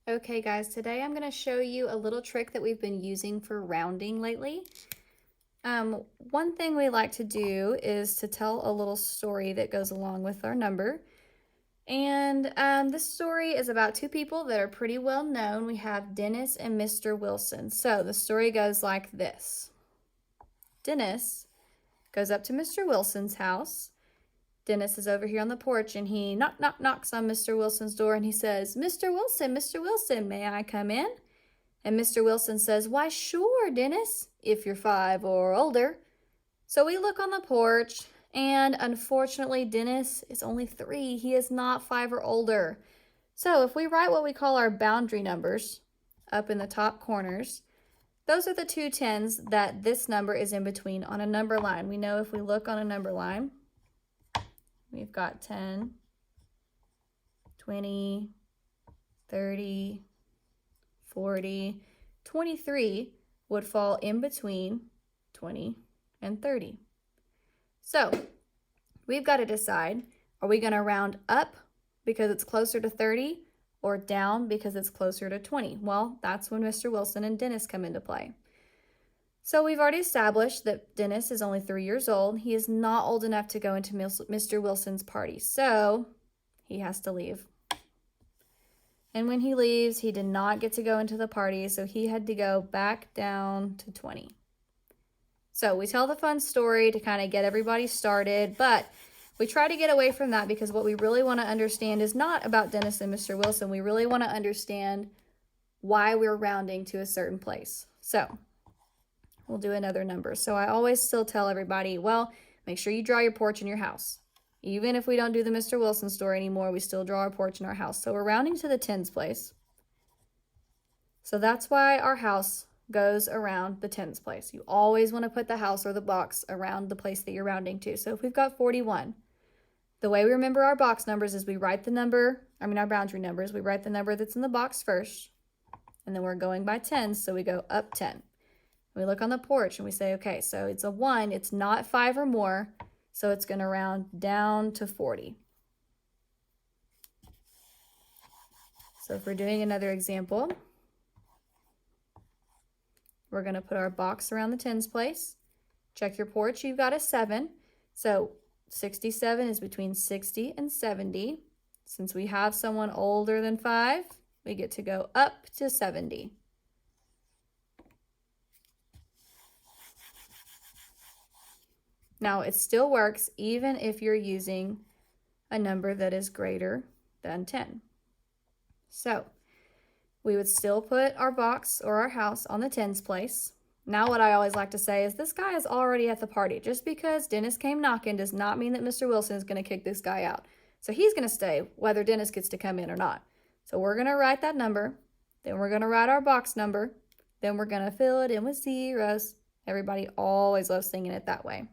Okay guys, today I'm going to show you a little trick that we've been using for rounding lately. One thing we like to do is to tell a little story that goes along with our number. And this story is about two people that are pretty well known. We have Dennis and Mr. Wilson. So the story goes like this. Dennis goes up to Mr. Wilson's house. Dennis is over here on the porch and he knocks on Mr. Wilson's door and he says, Mr. Wilson, may I come in? And Mr. Wilson says, why, sure, Dennis, if you're 5 or older. So we look on the porch, and unfortunately, Dennis is only 3. He is not 5 or older. So if we write what we call our boundary numbers up in the top corners, those are the two 10s that this number is in between on a number line. We know if we look on a number line, we've got 10, 20, 30, 40, 23 would fall in between 20 and 30. So we've got to decide, are we going to round up because it's closer to 30 or down because it's closer to 20? Well, that's when Mr. Wilson and Dennis come into play. So we've already established that Dennis is only 3 years old. He is not old enough to go into Mr. Wilson's party, so he has to leave. And when he leaves, he did not get to go into the party, so he had to go back down to 20. So we tell the fun story to kind of get everybody started, but we try to get away from that because what we really want to understand is not about Dennis and Mr. Wilson. We really want to understand why we're rounding to a certain place. So we'll do another number. So I always still tell everybody, well, make sure you draw your porch in your house. Even if we don't do the Mr. Wilson story anymore, we still draw our porch in our house. So we're rounding to the tens place. So that's why our house goes around the tens place. You always want to put the house or the box around the place that you're rounding to. So if we've got 41, the way we remember our box numbers is we write the number, our boundary numbers, we write the number that's in the box first, and then we're going by tens, so we go up 10. We look on the porch and we say, okay, so it's a 1, it's not 5 or more, so it's going to round down to 40. So if we're doing another example, we're going to put our box around the tens place. Check your porch, you've got a 7. So 67 is between 60 and 70. Since we have someone older than 5, we get to go up to 70. Now, it still works even if you're using a number that is greater than 10. So we would still put our box or our house on the tens place. Now what I always like to say is this guy is already at the party. Just because Dennis came knocking does not mean that Mr. Wilson is going to kick this guy out. So he's going to stay whether Dennis gets to come in or not. So we're going to write that number. Then we're going to write our box number. Then we're going to fill it in with zeros. Everybody always loves singing it that way.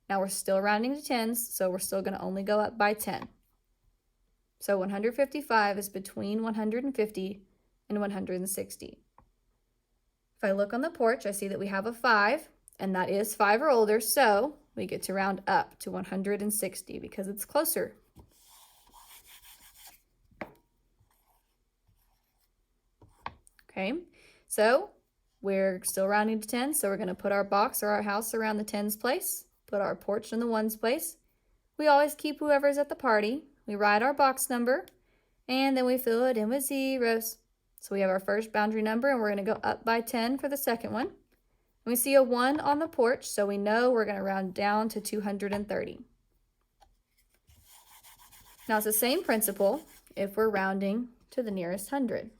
Now we're still rounding to tens, so we're still going to only go up by 10. So 155 is between 150 and 160. If I look on the porch, I see that we have a 5, and that is 5 or older, so we get to round up to 160 because it's closer. Okay, so we're still rounding to 10, so we're going to put our box or our house around the tens place, put our porch in the ones place. We always keep whoever's at the party. We write our box number, and then we fill it in with zeros. So we have our first boundary number, and we're going to go up by 10 for the second one. And we see a 1 on the porch, so we know we're going to round down to 230. Now, it's the same principle if we're rounding to the nearest 100.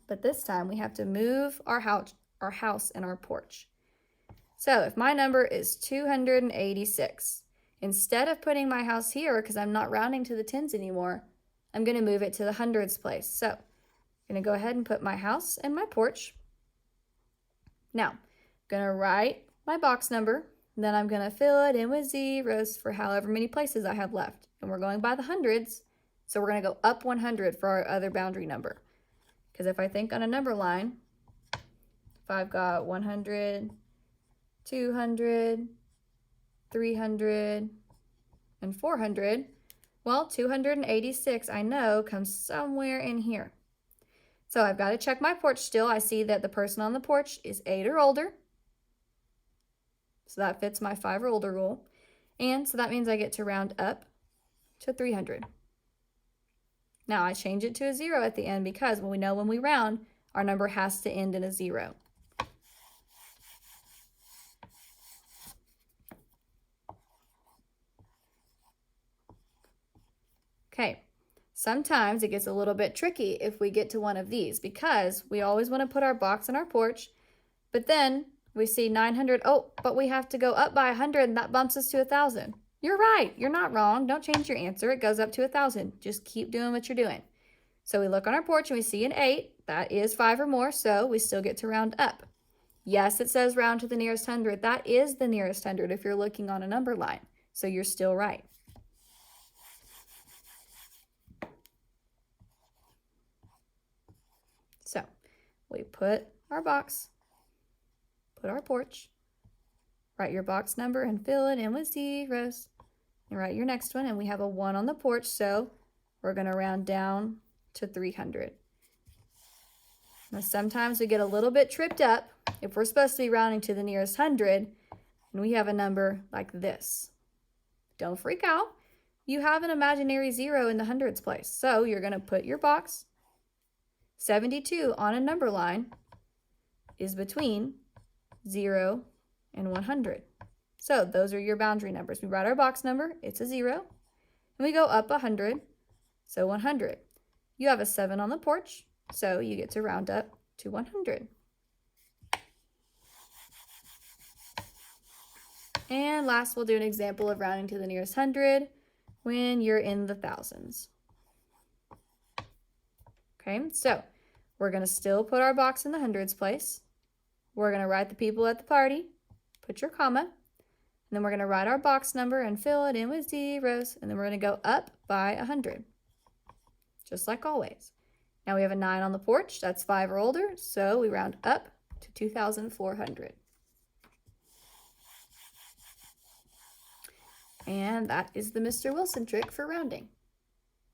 But this time, we have to move our house and our porch. So if my number is 286, instead of putting my house here, because I'm not rounding to the tens anymore, I'm going to move it to the hundreds place. So I'm going to go ahead and put my house and my porch. Now, I'm going to write my box number, and then I'm going to fill it in with zeros for however many places I have left. And we're going by the hundreds, so we're going to go up 100 for our other boundary number. Because if I think on a number line, if I've got 100, 200, 300, and 400, Well, 286, I know, comes somewhere in here. So I've got to check my porch still. I see that the person on the porch is 8 or older. So that fits my 5 or older rule. And so that means I get to round up to 300. Now I change it to a 0 at the end because we know when we round, our number has to end in a 0. Okay, sometimes it gets a little bit tricky if we get to one of these because we always want to put our box on our porch, but then we see 900, oh, but we have to go up by 100 and that bumps us to 1,000. You're right, you're not wrong. Don't change your answer. It goes up to 1,000. Just keep doing what you're doing. So we look on our porch and we see an 8. That is 5 or more, so we still get to round up. Yes, it says round to the nearest 100. That is the nearest 100 if you're looking on a number line, so you're still right. So we put our box, put our porch, write your box number and fill it in with zeros, and write your next one, and we have a 1 on the porch, so we're going to round down to 300. Now sometimes we get a little bit tripped up if we're supposed to be rounding to the nearest 100 and we have a number like this. Don't freak out. You have an imaginary 0 in the hundreds place, so you're going to put your box. 72 on a number line is between 0 and 100. So those are your boundary numbers. We write our box number, it's a 0, and we go up 100, so 100. You have a 7 on the porch, so you get to round up to 100. And last, we'll do an example of rounding to the nearest 100 when you're in the thousands. Okay, so we're going to still put our box in the hundreds place. We're going to write the people at the party, put your comma, and then we're going to write our box number and fill it in with zeros, and then we're going to go up by 100, just like always. Now we have a 9 on the porch, that's 5 or older, so we round up to 2,400. And that is the Mr. Wilson trick for rounding.